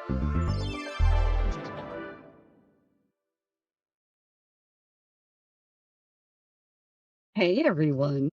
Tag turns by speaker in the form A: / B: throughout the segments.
A: Hey everyone,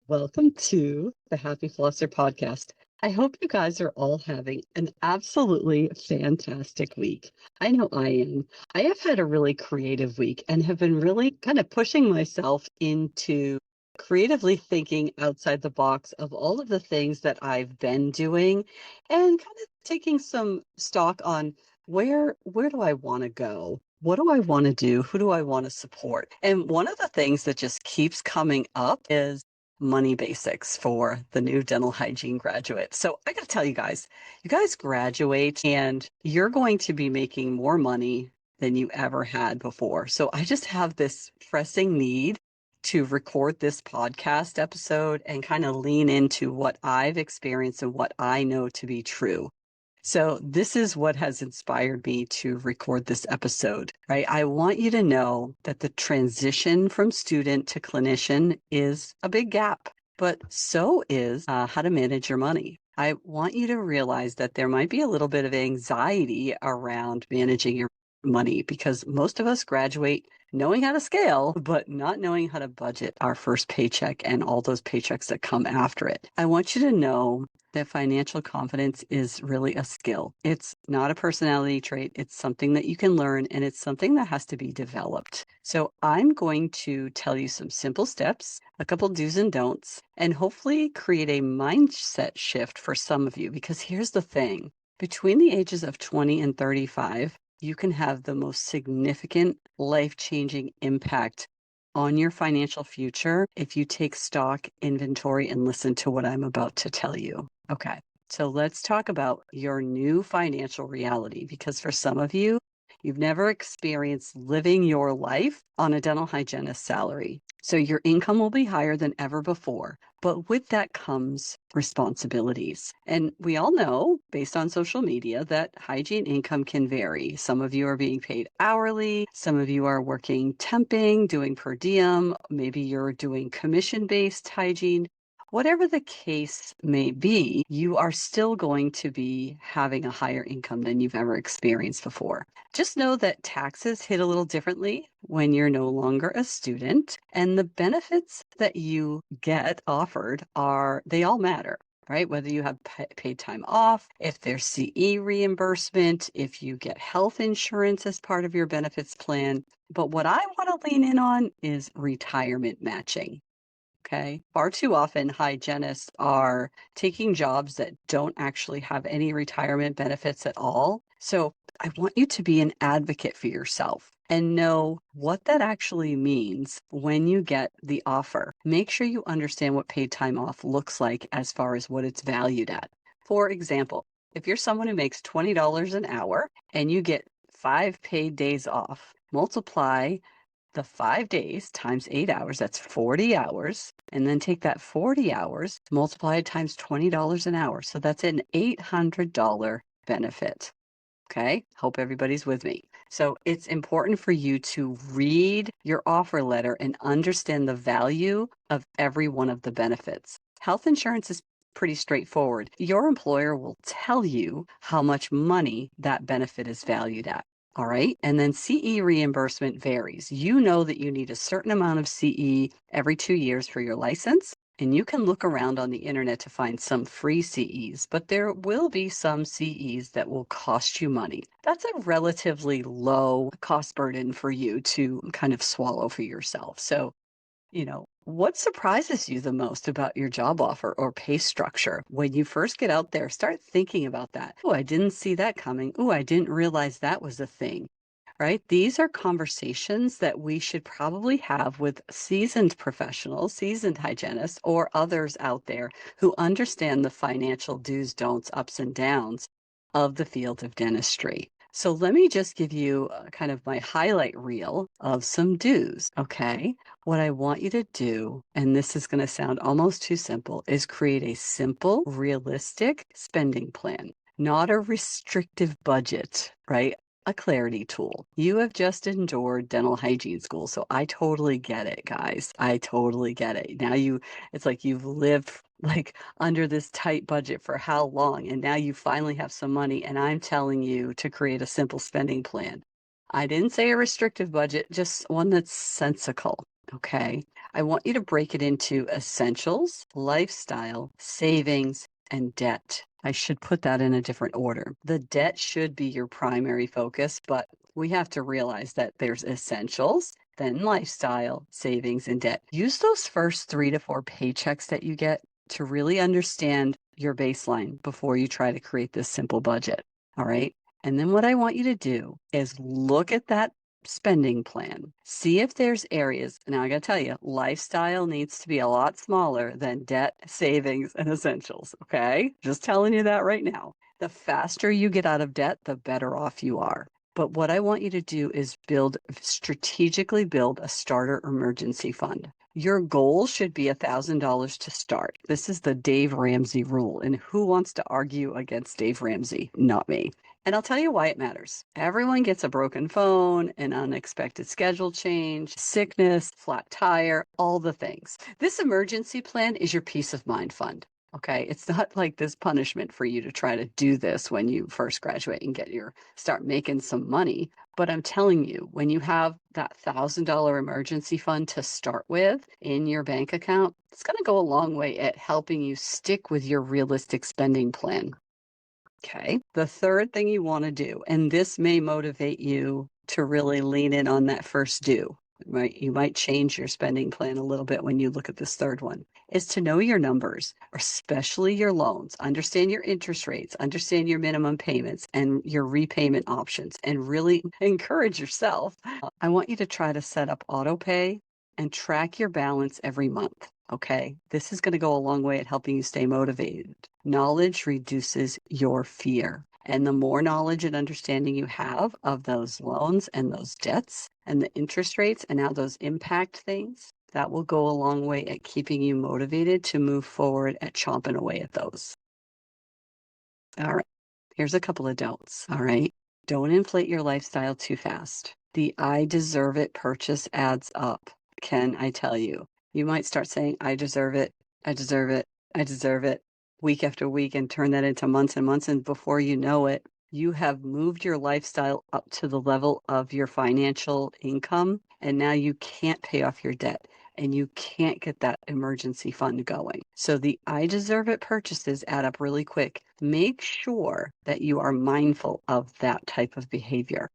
A: welcome to the Happy Flosser podcast. I hope you guys are all having an absolutely fantastic week. I know I am. I have had a really creative week and have been really kind of pushing myself into creatively thinking outside the box of all of the things that I've been doing and kind of taking some stock on where do I want to go? What do I want to do? Who do I want to support? And one of the things that just keeps coming up is money basics for the new dental hygiene graduate. So I got to tell you guys graduate and you're going to be making more money than you ever had before. So I just have this pressing need to record this podcast episode and kind of lean into what I've experienced and what I know to be true. So this is what has inspired me to record this episode, right? I want you to know that the transition from student to clinician is a big gap, but so is how to manage your money. I want you to realize that there might be a little bit of anxiety around managing your money because most of us graduate knowing how to scale, but not knowing how to budget our first paycheck and all those paychecks that come after it. I want you to know that financial confidence is really a skill. It's not a personality trait. It's something that you can learn and it's something that has to be developed. So I'm going to tell you some simple steps, a couple do's and don'ts, and hopefully create a mindset shift for some of you. Because here's the thing, between the ages of 20 and 35, you can have the most significant life-changing impact on your financial future if you take stock, inventory, and listen to what I'm about to tell you. Okay, so let's talk about your new financial reality because for some of you, you've never experienced living your life on a dental hygienist salary. So your income will be higher than ever before. But with that comes responsibilities. And we all know, based on social media, that hygiene income can vary. Some of you are being paid hourly. Some of you are working temping, doing per diem. Maybe you're doing commission-based hygiene. Whatever the case may be, you are still going to be having a higher income than you've ever experienced before. Just know that taxes hit a little differently when you're no longer a student, and the benefits that you get offered they all matter, right? Whether you have paid time off, if there's CE reimbursement, if you get health insurance as part of your benefits plan. But what I want to lean in on is retirement matching. Okay. Far too often, hygienists are taking jobs that don't actually have any retirement benefits at all. So I want you to be an advocate for yourself and know what that actually means when you get the offer. Make sure you understand what paid time off looks like as far as what it's valued at. For example, if you're someone who makes $20 an hour and you get 5 paid days off, multiply the 5 days times 8 hours, that's 40 hours. And then take that 40 hours, multiply it times $20 an hour. So that's an $800 benefit. Okay, hope everybody's with me. So it's important for you to read your offer letter and understand the value of every one of the benefits. Health insurance is pretty straightforward. Your employer will tell you how much money that benefit is valued at. All right. And then CE reimbursement varies. You know that you need a certain amount of CE every 2 years for your license. And you can look around on the internet to find some free CEs, but there will be some CEs that will cost you money. That's a relatively low cost burden for you to kind of swallow for yourself. So, what surprises you the most about your job offer or pay structure? When you first get out there, start thinking about that. Oh, I didn't see that coming. Oh, I didn't realize that was a thing. Right? These are conversations that we should probably have with seasoned professionals, seasoned hygienists, or others out there who understand the financial do's, don'ts, ups, and downs of the field of dentistry. So let me just give you kind of my highlight reel of some do's, okay? What I want you to do, and this is going to sound almost too simple, is create a simple, realistic spending plan, not a restrictive budget, right? A clarity tool. You have just endured dental hygiene school, so I totally get it, guys. I totally get it. Now it's like you've lived like under this tight budget for how long? And now you finally have some money, and I'm telling you to create a simple spending plan. I didn't say a restrictive budget, just one that's sensical. Okay. I want you to break it into essentials, lifestyle, savings, and debt. I should put that in a different order. The debt should be your primary focus, but we have to realize that there's essentials, then lifestyle, savings, and debt. Use those first 3 to 4 paychecks that you get to really understand your baseline before you try to create this simple budget. All right. And then what I want you to do is look at that spending plan. See if there's areas. Now, I got to tell you, lifestyle needs to be a lot smaller than debt, savings, and essentials. Okay. Just telling you that right now. The faster you get out of debt, the better off you are. But what I want you to do is strategically build a starter emergency fund. Your goal should be $1,000 to start. This is the Dave Ramsey rule. And who wants to argue against Dave Ramsey? Not me. And I'll tell you why it matters. Everyone gets a broken phone, an unexpected schedule change, sickness, flat tire, all the things. This emergency plan is your peace of mind fund. Okay. It's not like this punishment for you to try to do this when you first graduate and start making some money. But I'm telling you, when you have that $1,000 emergency fund to start with in your bank account, it's going to go a long way at helping you stick with your realistic spending plan. Okay. The third thing you want to do, and this may motivate you to really lean in on that first do, right? You might change your spending plan a little bit when you look at this third one, is to know your numbers, especially your loans, understand your interest rates, understand your minimum payments and your repayment options, and really encourage yourself. I want you to try to set up auto pay and track your balance every month. Okay. This is going to go a long way at helping you stay motivated. Knowledge reduces your fear. And the more knowledge and understanding you have of those loans and those debts and the interest rates and how those impact things, that will go a long way at keeping you motivated to move forward at chomping away at those. All right. Here's a couple of don'ts. All right. Don't inflate your lifestyle too fast. The I deserve it purchase adds up. Can I tell you? You might start saying, I deserve it. I deserve it. I deserve it week after week and turn that into months and months. And before you know it, you have moved your lifestyle up to the level of your financial income. And now you can't pay off your debt and you can't get that emergency fund going. So the I deserve it purchases add up really quick. Make sure that you are mindful of that type of behavior.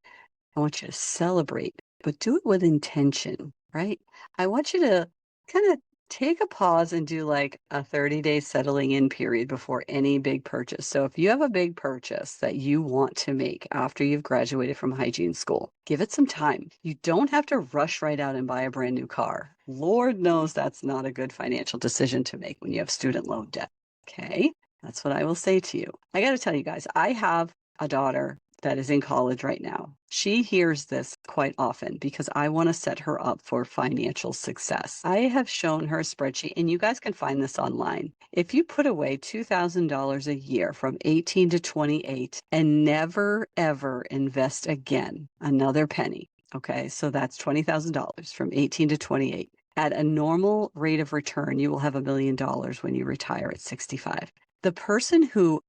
A: I want you to celebrate, but do it with intention, right? I want you to kind of take a pause and do like a 30-day settling in period before any big purchase. So if you have a big purchase that you want to make after you've graduated from hygiene school, give it some time. You don't have to rush right out and buy a brand new car. Lord knows that's not a good financial decision to make when you have student loan debt. Okay. That's what I will say to you. I got to tell you guys, I have a daughter that is in college right now. She hears this quite often because I want to set her up for financial success. I have shown her a spreadsheet, and you guys can find this online. If you put away $2,000 a year from 18 to 28 and never, ever invest again another penny, okay, so that's $20,000 from 18 to 28. At a normal rate of return, you will have $1 million when you retire at 65. The person who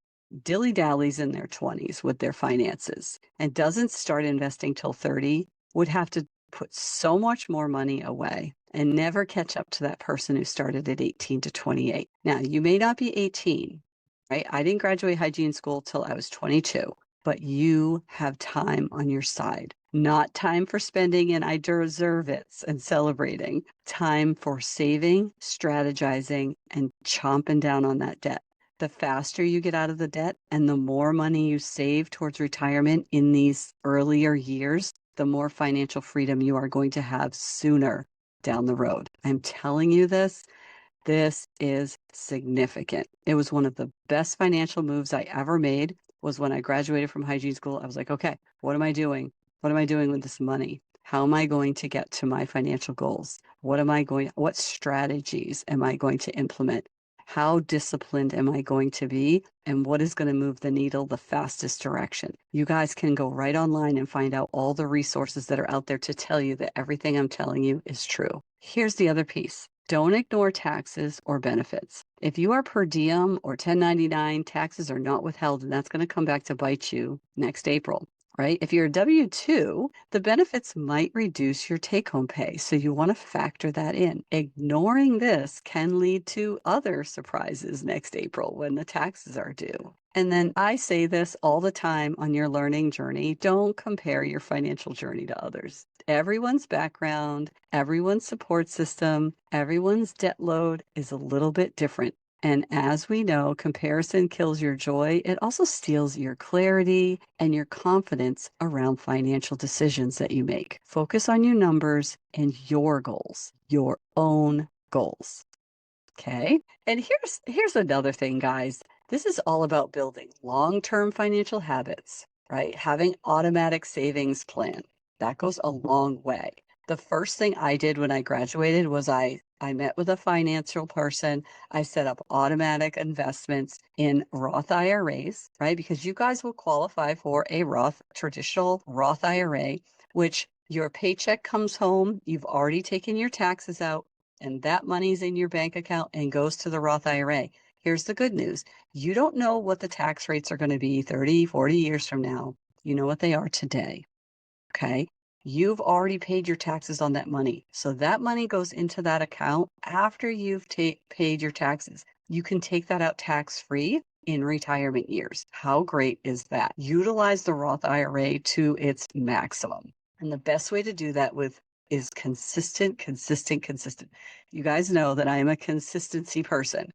A: dilly-dallies in their 20s with their finances and doesn't start investing till 30 would have to put so much more money away and never catch up to that person who started at 18 to 28. Now, you may not be 18, right? I didn't graduate hygiene school till I was 22, but you have time on your side. Not time for spending and I deserve it and celebrating. Time for saving, strategizing, and chomping down on that debt. The faster you get out of the debt and the more money you save towards retirement in these earlier years, the more financial freedom you are going to have sooner down the road. I'm telling you this. This is significant. It was one of the best financial moves I ever made was when I graduated from hygiene school. I was like, okay, what am I doing? What am I doing with this money? How am I going to get to my financial goals? What strategies am I going to implement? How disciplined am I going to be? And what is going to move the needle the fastest direction? You guys can go right online and find out all the resources that are out there to tell you that everything I'm telling you is true. Here's the other piece. Don't ignore taxes or benefits. If you are per diem or 1099, taxes are not withheld, and that's going to come back to bite you next April. Right? If you're a W-2, the benefits might reduce your take-home pay, so you want to factor that in. Ignoring this can lead to other surprises next April when the taxes are due. And then I say this all the time on your learning journey, don't compare your financial journey to others. Everyone's background, everyone's support system, everyone's debt load is a little bit different. And as we know, comparison kills your joy. It also steals your clarity and your confidence around financial decisions that you make. Focus on your numbers and your goals, your own goals. Okay. And here's another thing, guys. This is all about building long-term financial habits, right? Having automatic savings plan. That goes a long way. The first thing I did when I graduated was I met with a financial person. I set up automatic investments in Roth IRAs, right? Because you guys will qualify for a traditional Roth IRA, which your paycheck comes home, you've already taken your taxes out, and that money's in your bank account and goes to the Roth IRA. Here's the good news. You don't know what the tax rates are going to be 30, 40 years from now. You know what they are today. Okay. You've already paid your taxes on that money. So that money goes into that account after you've paid your taxes. You can take that out tax-free in retirement years. How great is that? Utilize the Roth IRA to its maximum. And the best way to do that is consistent, consistent, consistent. You guys know that I am a consistency person.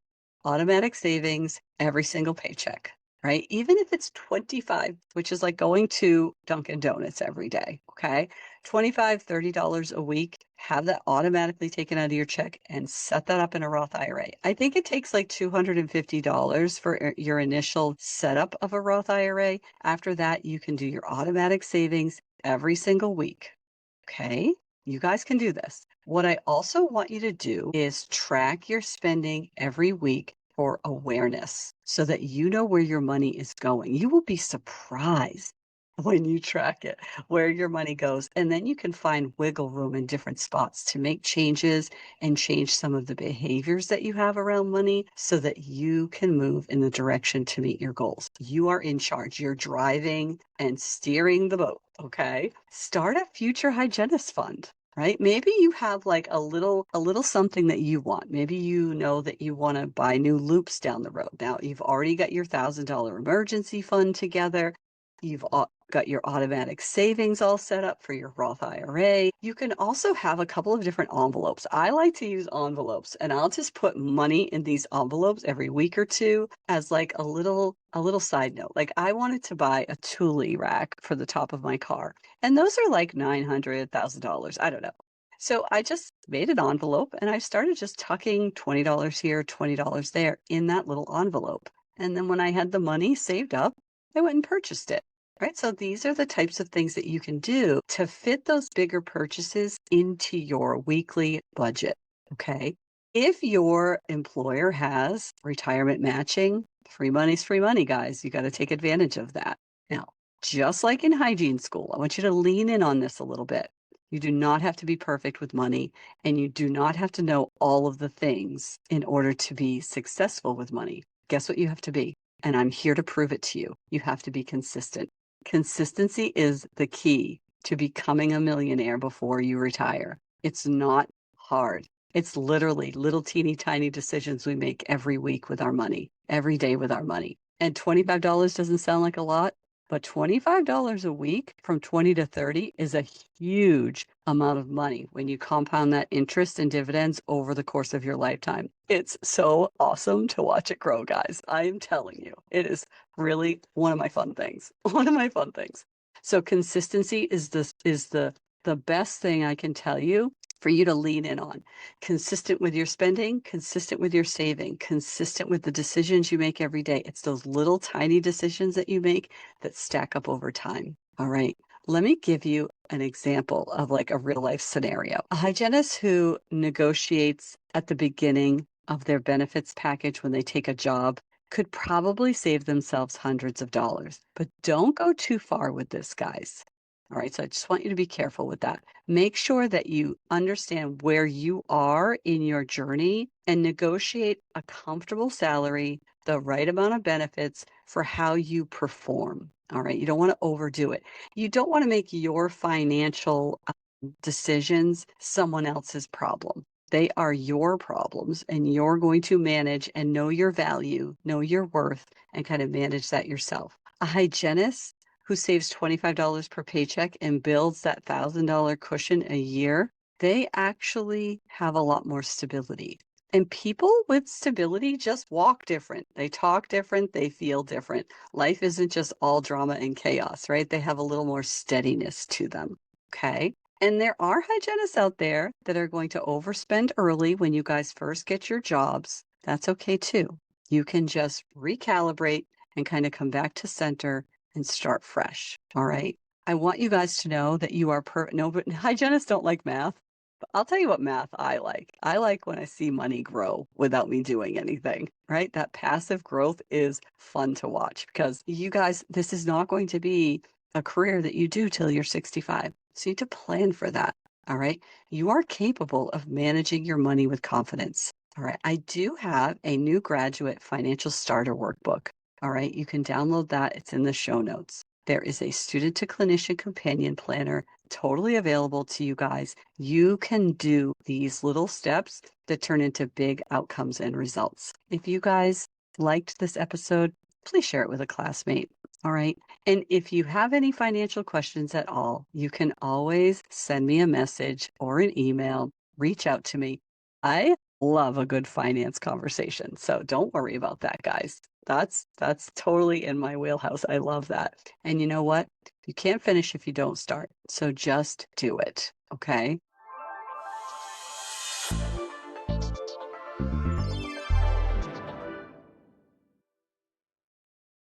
A: Automatic savings every single paycheck, right? Even if it's 25, which is like going to Dunkin' Donuts every day, okay? $25, $30 a week, have that automatically taken out of your check and set that up in a Roth IRA. I think it takes like $250 for your initial setup of a Roth IRA. After that, you can do your automatic savings every single week, okay? You guys can do this. What I also want you to do is track your spending every week for awareness so that you know where your money is going. You will be surprised when you track it, where your money goes. And then you can find wiggle room in different spots to make changes and change some of the behaviors that you have around money so that you can move in the direction to meet your goals. You are in charge. You're driving and steering the boat. Okay. Start a future hygienist fund. Right? Maybe you have like a little something that you want. Maybe you know that you want to buy new loops down the road. Now you've already got your $1,000 emergency fund together. You've got your automatic savings all set up for your Roth IRA. You can also have a couple of different envelopes. I like to use envelopes, and I'll just put money in these envelopes every week or two as like a little side note. Like I wanted to buy a Thule rack for the top of my car, and those are like $900, $1,000. I don't know. So I just made an envelope and I started just tucking $20 here, $20 there in that little envelope. And then when I had the money saved up, I went and purchased it. Right. So these are the types of things that you can do to fit those bigger purchases into your weekly budget. Okay. If your employer has retirement matching, free money's free money, guys. You got to take advantage of that. Now, just like in hygiene school, I want you to lean in on this a little bit. You do not have to be perfect with money, and you do not have to know all of the things in order to be successful with money. Guess what you have to be? And I'm here to prove it to you. You have to be consistent. Consistency is the key to becoming a millionaire before you retire. It's not hard. It's literally little teeny tiny decisions we make every week with our money, every day with our money. And $25 doesn't sound like a lot, but $25 a week from 20 to 30 is a huge amount of money when you compound that interest and dividends over the course of your lifetime. It's so awesome to watch it grow, guys. I am telling you, it is really one of my fun things. One of my fun things. So consistency is the best thing I can tell you for you to lean in on. Consistent with your spending, consistent with your saving, consistent with the decisions you make every day. It's those little tiny decisions that you make that stack up over time. All right. Let me give you an example of like a real life scenario. A hygienist who negotiates at the beginning of their benefits package when they take a job could probably save themselves hundreds of dollars. But don't go too far with this, guys. All right, so I just want you to be careful with that. Make sure that you understand where you are in your journey and negotiate a comfortable salary, the right amount of benefits for how you perform. All right, you don't want to overdo it. You don't want to make your financial decisions someone else's problem. They are your problems, and you're going to manage and know your value, know your worth, and kind of manage that yourself. A hygienist who saves $25 per paycheck and builds that $1,000 cushion a year, they actually have a lot more stability. And people with stability just walk different. They talk different. They feel different. Life isn't just all drama and chaos, right? They have a little more steadiness to them. Okay. And there are hygienists out there that are going to overspend early when you guys first get your jobs. That's okay too. You can just recalibrate and kind of come back to center and start fresh. All right. I want you guys to know that you are no, but hygienists don't like math. But I'll tell you what math I like. I like when I see money grow without me doing anything, right? That passive growth is fun to watch because you guys, this is not going to be a career that you do till you're 65. So you need to plan for that. All right. You are capable of managing your money with confidence. All right. I do have a new graduate financial starter workbook. All right. You can download that. It's in the show notes. There is a student to clinician companion planner totally available to you guys. You can do these little steps that turn into big outcomes and results. If you guys liked this episode, please share it with a classmate. All right. And if you have any financial questions at all, you can always send me a message or an email, reach out to me. I love a good finance conversation. So don't worry about that, guys. That's totally in my wheelhouse. I love that. And you know what? You can't finish if you don't start. So just do it. Okay.